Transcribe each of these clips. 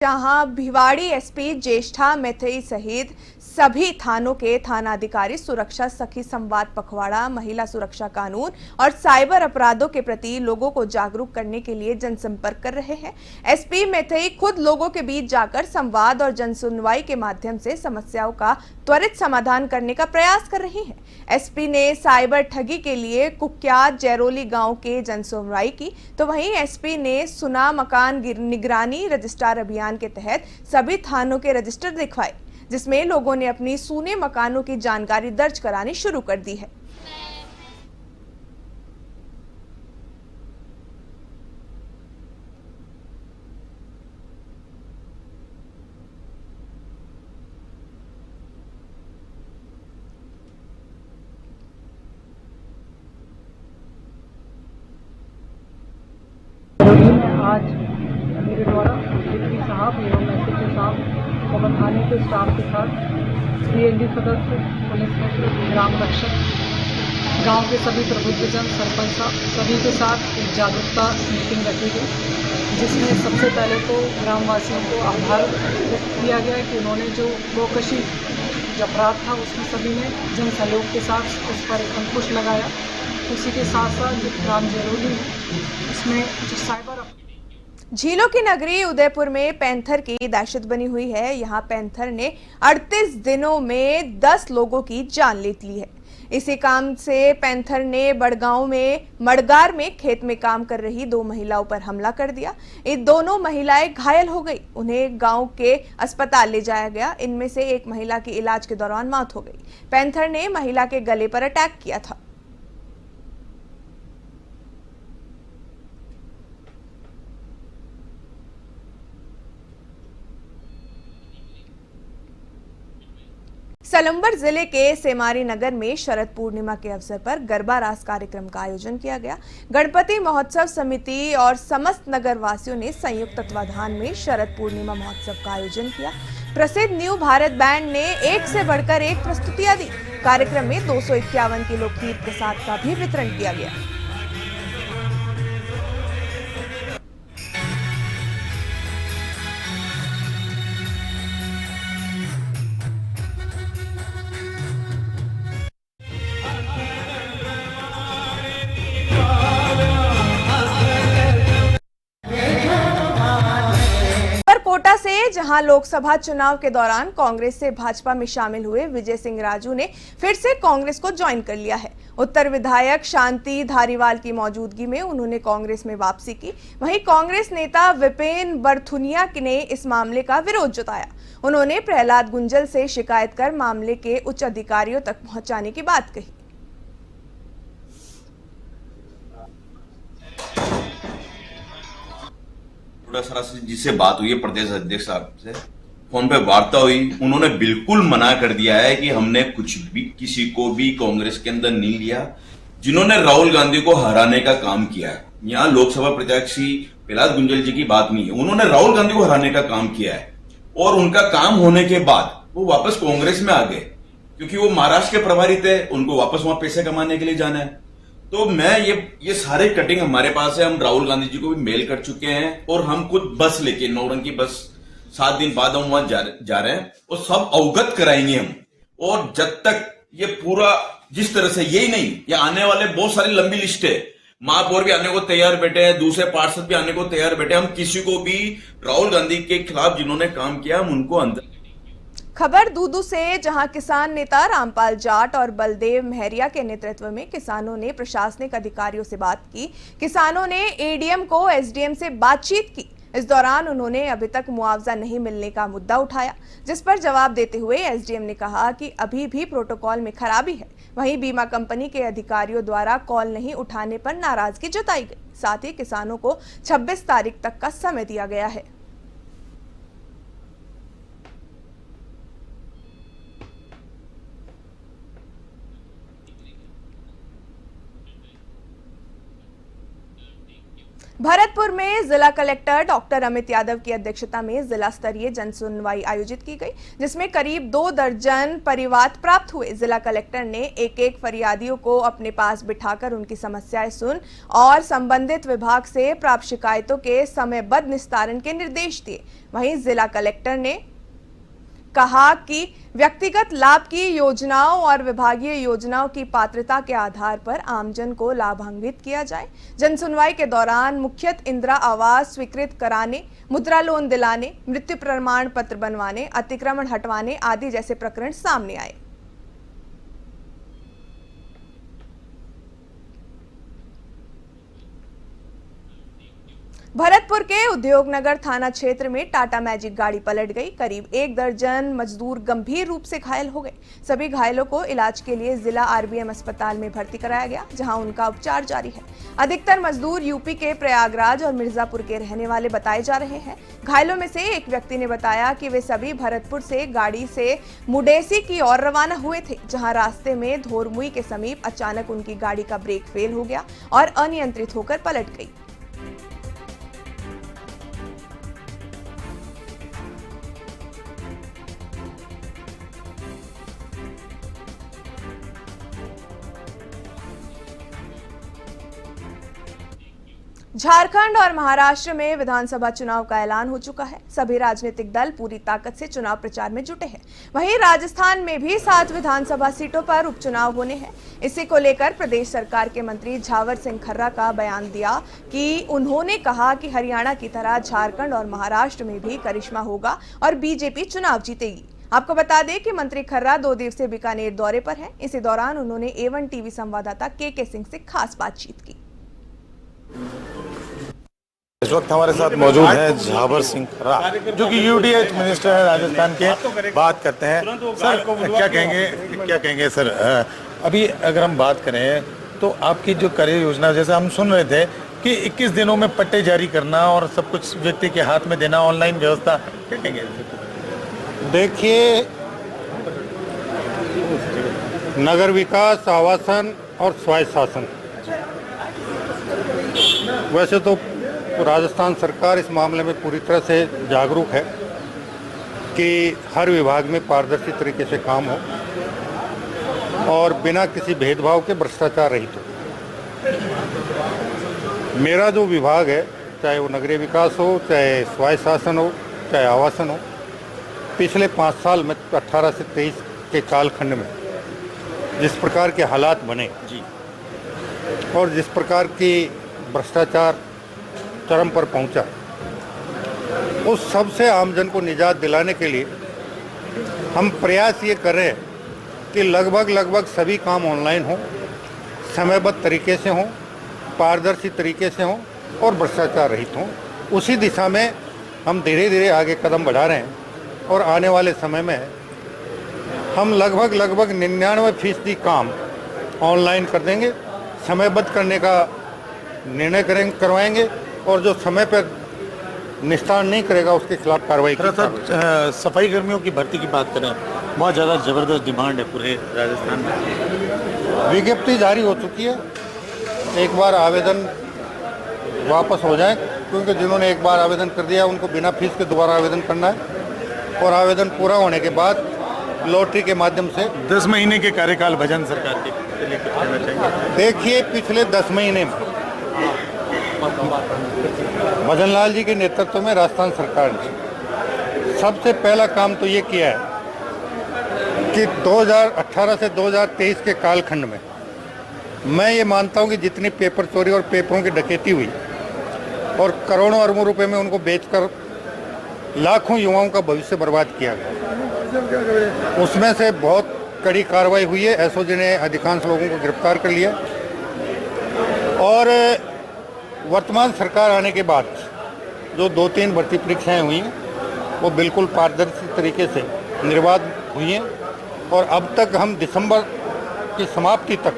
जहां भिवाड़ी एसपी ज्येष्ठा मैथई सहित सभी थानों के थानाधिकारी सुरक्षा सखी संवाद पखवाड़ा, महिला सुरक्षा कानून और साइबर अपराधों के प्रति लोगों को जागरूक करने के लिए जनसंपर्क कर रहे हैं। एसपी मैथई खुद लोगों के बीच जाकर संवाद और जनसुनवाई के माध्यम से समस्याओं का त्वरित समाधान करने का प्रयास कर रही हैं। एसपी ने साइबर ठगी के लिए कुख्यात जैरोली गांव के जनसुनवाई की, तो वहीं एसपी ने सुना मकान निगरानी रजिस्ट्रार अभियान के तहत सभी थानों के रजिस्टर दिखवाए, जिसमें लोगों ने अपनी सूने मकानों की जानकारी दर्ज करानी शुरू कर दी है। आज मेरे द्वारा डिप्टी साहब एवं एसएचओ साहब और थाने के स्टाफ के साथ सीएनडी सदस्य, पुलिस मित्र, ग्राम रक्षक, गांव के सभी प्रबुद्धजन, सरपंच साहब सभी के साथ एक जागरूकता मीटिंग रखी गई, जिसमें सबसे पहले तो ग्रामवासियों को आभार व्यक्त किया गया कि उन्होंने जो गोकशी अपराध था उसमें सभी ने जन सहयोग के साथ उस पर अंकुश लगाया। उसी के साथ साथ जो ग्राम जैरोली इसमें जो साइबर झीलों की नगरी उदयपुर में पैंथर की दहशत बनी हुई है। यहाँ पैंथर ने 38 दिनों में 10 लोगों की जान ले ली है। इसी काम से पैंथर ने मड़गार में खेत में काम कर रही 2 महिलाओं पर हमला कर दिया। ये दोनों महिलाएं घायल हो गई, उन्हें गांव के अस्पताल ले जाया गया। इनमें से एक महिला की इलाज के दौरान मौत हो गई। पैंथर ने महिला के गले पर अटैक किया था। सलम्बर जिले के सेमारी नगर में शरद पूर्णिमा के अवसर पर गरबा रास कार्यक्रम का आयोजन किया गया। गणपति महोत्सव समिति और समस्त नगर वासियों ने संयुक्त तत्वाधान में शरद पूर्णिमा महोत्सव का आयोजन किया। प्रसिद्ध न्यू भारत बैंड ने एक से बढ़कर एक प्रस्तुतियां दी। कार्यक्रम में 251 किलो खीर प्रसाद का भी वितरण किया गया। कोटा से जहां लोकसभा चुनाव के दौरान कांग्रेस से भाजपा में शामिल हुए विजय सिंह राजू ने फिर से कांग्रेस को ज्वाइन कर लिया है। उत्तर विधायक शांति धारीवाल की मौजूदगी में उन्होंने कांग्रेस में वापसी की। वहीं कांग्रेस नेता विपिन बरथुनिया ने इस मामले का विरोध जताया। उन्होंने प्रहलाद गुंजल से शिकायत कर मामले के उच्च अधिकारियों तक पहुंचाने की बात कही। जिससे बात हुई है प्रदेश अध्यक्ष साहब से, फोन पे वार्ता हुई, उन्होंने बिल्कुल मना कर दिया है कि हमने कुछ भी किसी को भी कांग्रेस के अंदर नहीं लिया। जिन्होंने राहुल गांधी को हराने का काम किया है, यहाँ लोकसभा प्रत्याशी प्रहलाद गुंजल जी की बात नहीं है, उन्होंने राहुल गांधी को हराने का काम किया है और उनका काम होने के बाद वो वापस कांग्रेस में आ गए, क्योंकि वो महाराष्ट्र के प्रभारी थे, उनको वापस वहां पैसे कमाने के लिए जाना है। तो मैं ये सारे कटिंग हमारे पास है, हम राहुल गांधी जी को भी मेल कर चुके हैं और हम खुद बस लेके 9 रंग की बस 7 दिन बाद हम वहां जा रहे हैं और सब अवगत कराएंगे हम। और जब तक ये पूरा जिस तरह से यही नहीं, ये आने वाले बहुत सारी लंबी लिस्ट है, महापौर भी आने को तैयार बैठे हैं, दूसरे पार्षद भी आने को तैयार बैठे हैं। हम किसी को भी राहुल गांधी के खिलाफ जिन्होंने काम किया हम उनको अंदर। खबर दूदू से, जहां किसान नेता रामपाल जाट और बलदेव महरिया के नेतृत्व में किसानों ने प्रशासनिक अधिकारियों से बात की। किसानों ने एडीएम को एसडीएम से बातचीत की। इस दौरान उन्होंने अभी तक मुआवजा नहीं मिलने का मुद्दा उठाया, जिस पर जवाब देते हुए एसडीएम ने कहा कि अभी भी प्रोटोकॉल में खराबी है। वहीं बीमा कंपनी के अधिकारियों द्वारा कॉल नहीं उठाने पर नाराजगी जताई गई। साथ ही किसानों को 26 तारीख तक का समय दिया गया है। भरतपुर में जिला कलेक्टर डॉक्टर अमित यादव की अध्यक्षता में जिला स्तरीय जन सुनवाई आयोजित की गई, जिसमें करीब 2 दर्जन परिवाद प्राप्त हुए। जिला कलेक्टर ने एक फरियादियों को अपने पास बिठाकर उनकी समस्याएं सुन और संबंधित विभाग से प्राप्त शिकायतों के समयबद्ध निस्तारण के निर्देश दिए। वहीं जिला कलेक्टर ने कहा कि व्यक्तिगत लाभ की योजनाओं और विभागीय योजनाओं की पात्रता के आधार पर आमजन को लाभान्वित किया जाए। जन सुनवाई के दौरान मुख्यतः इंदिरा आवास स्वीकृत कराने, मुद्रा लोन दिलाने, मृत्यु प्रमाण पत्र बनवाने, अतिक्रमण हटवाने आदि जैसे प्रकरण सामने आए। भरतपुर के उद्योगनगर थाना क्षेत्र में टाटा मैजिक गाड़ी पलट गई। करीब 1 दर्जन मजदूर गंभीर रूप से घायल हो गए। सभी घायलों को इलाज के लिए जिला आरबीएम अस्पताल में भर्ती कराया गया, जहां उनका उपचार जारी है। अधिकतर मजदूर यूपी के प्रयागराज और मिर्जापुर के रहने वाले बताए जा रहे हैं। घायलों में से एक व्यक्ति ने बताया कि वे सभी भरतपुर से गाड़ी से मुडेसी की ओर रवाना हुए थे, जहां रास्ते में धोरमुई के समीप अचानक उनकी गाड़ी का ब्रेक फेल हो गया और अनियंत्रित होकर पलट गई। झारखंड और महाराष्ट्र में विधानसभा चुनाव का ऐलान हो चुका है। सभी राजनीतिक दल पूरी ताकत से चुनाव प्रचार में जुटे हैं। वहीं राजस्थान में भी 7 विधानसभा सीटों पर उपचुनाव होने हैं। इसी को लेकर प्रदेश सरकार के मंत्री झावर सिंह खर्रा का बयान दिया कि उन्होंने कहा कि हरियाणा की तरह झारखंड और महाराष्ट्र में भी करिश्मा होगा और बीजेपी चुनाव जीतेगी। आपको बता दें कि मंत्री खर्रा 2 दिवसीय बीकानेर दौरे पर हैं। इसी दौरान उन्होंने A1 टीवी संवाददाता के सिंह से खास बातचीत की। इस वक्त हमारे साथ मौजूद हैं झावर सिंह खर्रा, जो कि यूडीएच मिनिस्टर है राजस्थान के। बात करते हैं सर, क्या कहेंगे सर, अभी अगर हम बात करें तो आपकी जो कार्य योजना, जैसे हम सुन रहे थे कि 21 दिनों में पट्टे जारी करना और सब कुछ व्यक्ति के हाथ में देना, ऑनलाइन व्यवस्था, क्या कहेंगे? देखिए, नगर विकास, आवासन और स्वायत्त शासन, वैसे तो राजस्थान सरकार इस मामले में पूरी तरह से जागरूक है कि हर विभाग में पारदर्शी तरीके से काम हो और बिना किसी भेदभाव के भ्रष्टाचार रहित हो। मेरा जो विभाग है, चाहे वो नगरीय विकास हो, चाहे स्वायत्त शासन हो, चाहे आवासन हो, पिछले 5 साल में 18 से 23 के कालखंड में जिस प्रकार के हालात बने जी और जिस प्रकार की भ्रष्टाचार चरम पर पहुंचा, उस सब से आमजन को निजात दिलाने के लिए हम प्रयास ये कर रहे हैं कि लगभग सभी काम ऑनलाइन हो, समयबद्ध तरीके से हो, पारदर्शी तरीके से हो और भ्रष्टाचार रहित हो। उसी दिशा में हम धीरे धीरे आगे कदम बढ़ा रहे हैं और आने वाले समय में हम लगभग 99% काम ऑनलाइन कर देंगे, समयबद्ध करने का निर्णय करवाएंगे और जो समय पर निस्तारण नहीं करेगा उसके खिलाफ कार्रवाई करेंगे। सफाई कर्मियों की भर्ती की बात करें, बहुत ज़्यादा ज़बरदस्त डिमांड है पूरे राजस्थान में। विज्ञप्ति जारी हो चुकी है, एक बार आवेदन वापस हो जाए, क्योंकि जिन्होंने एक बार आवेदन कर दिया उनको बिना फीस के दोबारा आवेदन करना है और आवेदन पूरा होने के बाद लॉटरी के माध्यम से 10 महीने के कार्यकाल भजन सरकार के लिए कहना चाहेंगे। देखिए, पिछले 10 महीने में भजन लाल जी के नेतृत्व में राजस्थान सरकार ने सबसे पहला काम तो ये किया है कि 2018 से 2023 के कालखंड में मैं ये मानता हूँ कि जितनी पेपर चोरी और पेपरों की डकैती हुई और करोड़ों अरबों रुपए में उनको बेचकर लाखों युवाओं का भविष्य बर्बाद किया गया, उसमें से बहुत कड़ी कार्रवाई हुई है। एसओजी ने अधिकांश लोगों को गिरफ्तार कर लिया और वर्तमान सरकार आने के बाद जो 2-3 भर्ती परीक्षाएं हुई वो बिल्कुल पारदर्शी तरीके से निर्बाध हुई हैं और अब तक हम दिसंबर की समाप्ति तक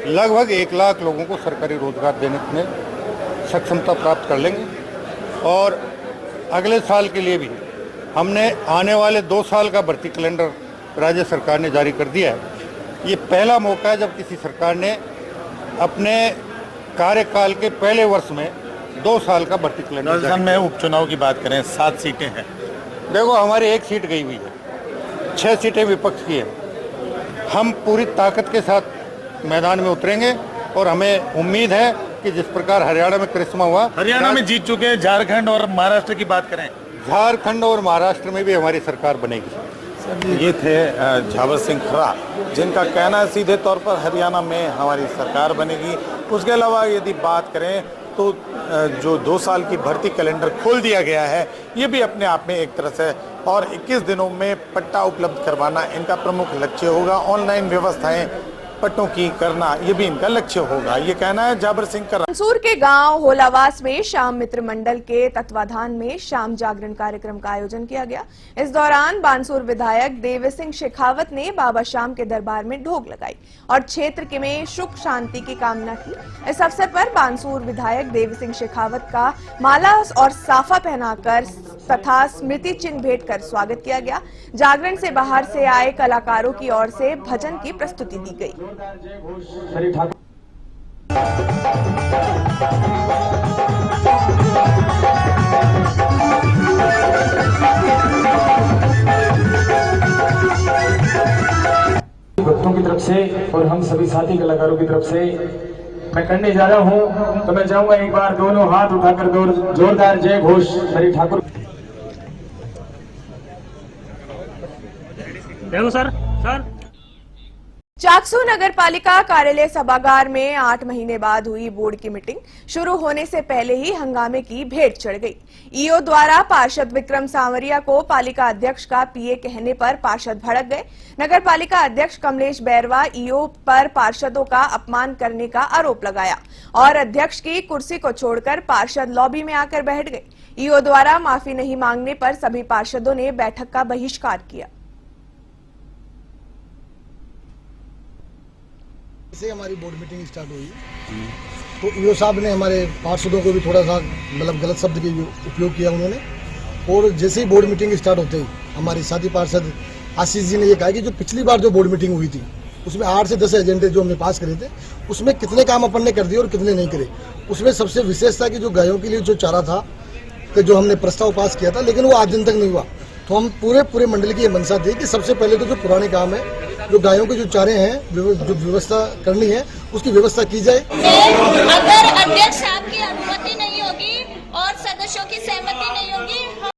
लगभग 1 लाख लोगों को सरकारी रोजगार देने में सक्षमता प्राप्त कर लेंगे और अगले साल के लिए भी हमने आने वाले 2 साल का भर्ती कैलेंडर राज्य सरकार ने जारी कर दिया है। ये पहला मौका है जब किसी सरकार ने अपने कार्यकाल के पहले वर्ष में 2 साल का भर्ती कैलेंडर राजस्थान में उपचुनाव की बात करें 7 सीटें हैं। देखो हमारी 1 सीट गई हुई है, 6 सीटें विपक्ष की है। हम पूरी ताकत के साथ मैदान में उतरेंगे और हमें उम्मीद है कि जिस प्रकार हरियाणा में करिश्मा हुआ, हरियाणा में जीत चुके हैं। झारखंड और महाराष्ट्र की बात करें, झारखंड और महाराष्ट्र में भी हमारी सरकार बनेगी। ये थे झाबर सिंह खरा, जिनका कहना है सीधे तौर पर हरियाणा में हमारी सरकार बनेगी। उसके अलावा यदि बात करें तो जो 2 साल की भर्ती कैलेंडर खोल दिया गया है, ये भी अपने आप में एक तरह से, और 21 दिनों में पट्टा उपलब्ध करवाना इनका प्रमुख लक्ष्य होगा। ऑनलाइन व्यवस्थाएं पट्टों की करना, ये भी इनका लक्ष्य होगा। ये कहना है झाबर सिंह खरा। बानसूर के गांव होलावास में श्याम मित्र मंडल के तत्वाधान में श्याम जागरण कार्यक्रम का आयोजन किया गया। इस दौरान बानसूर विधायक देव सिंह शेखावत ने बाबा श्याम के दरबार में ढोक लगाई और क्षेत्र के में सुख शांति की कामना की। इस अवसर पर बानसूर विधायक देव सिंह शेखावत का माला और साफा पहनाकर तथा स्मृति चिन्ह भेंट कर स्वागत किया गया। जागरण से बाहर से आए कलाकारों की ओर से भजन की प्रस्तुति दी गई। भक्तों की तरफ से और हम सभी साथी कलाकारों की तरफ से मैं करने जा रहा हूं, तो मैं चाहूंगा एक बार दोनों हाथ उठाकर जोरदार जय घोष हरि ठाकुर। देखो सर चाकसू नगर पालिका कार्यालय सभागार में 8 महीने बाद हुई बोर्ड की मीटिंग शुरू होने से पहले ही हंगामे की भेंट चढ़ गई। ईओ द्वारा पार्षद विक्रम सांवरिया को पालिका अध्यक्ष का पीए कहने पर पार्षद भड़क गए। नगर पालिका अध्यक्ष कमलेश बैरवा ईओ पर पार्षदों का अपमान करने का आरोप लगाया और अध्यक्ष की कुर्सी को छोड़कर पार्षद लॉबी में आकर बैठ गए। ईओ द्वारा माफी नहीं मांगने पर सभी पार्षदों ने बैठक का बहिष्कार किया। से हमारी बोर्ड मीटिंग स्टार्ट हुई तो ईओ साहब ने हमारे पार्षदों को भी थोड़ा सा गलत शब्द के उपयोग किया उन्होंने। और जैसे ही बोर्ड मीटिंग स्टार्ट होते ही हमारे साथी पार्षद आशीष जी ने ये कहा कि जो पिछली बार जो बोर्ड मीटिंग हुई थी उसमें 8 से 10 एजेंडे जो हमने पास करे थे उसमें कितने काम अपन ने कर दिए और कितने नहीं करे। उसमें सबसे विशेष था कि जो गायों के लिए जो चारा था कि जो हमने प्रस्ताव पास किया था लेकिन वो आज दिन तक नहीं हुआ। तो हम पूरे मंडल की ये मंशा थी कि सबसे पहले तो जो पुराने काम है, जो गायों के जो चारे हैं, जो व्यवस्था करनी है उसकी व्यवस्था की जाए। अगर अध्यक्ष साहब की अनुमति नहीं होगी और सदस्यों की सहमति नहीं होगी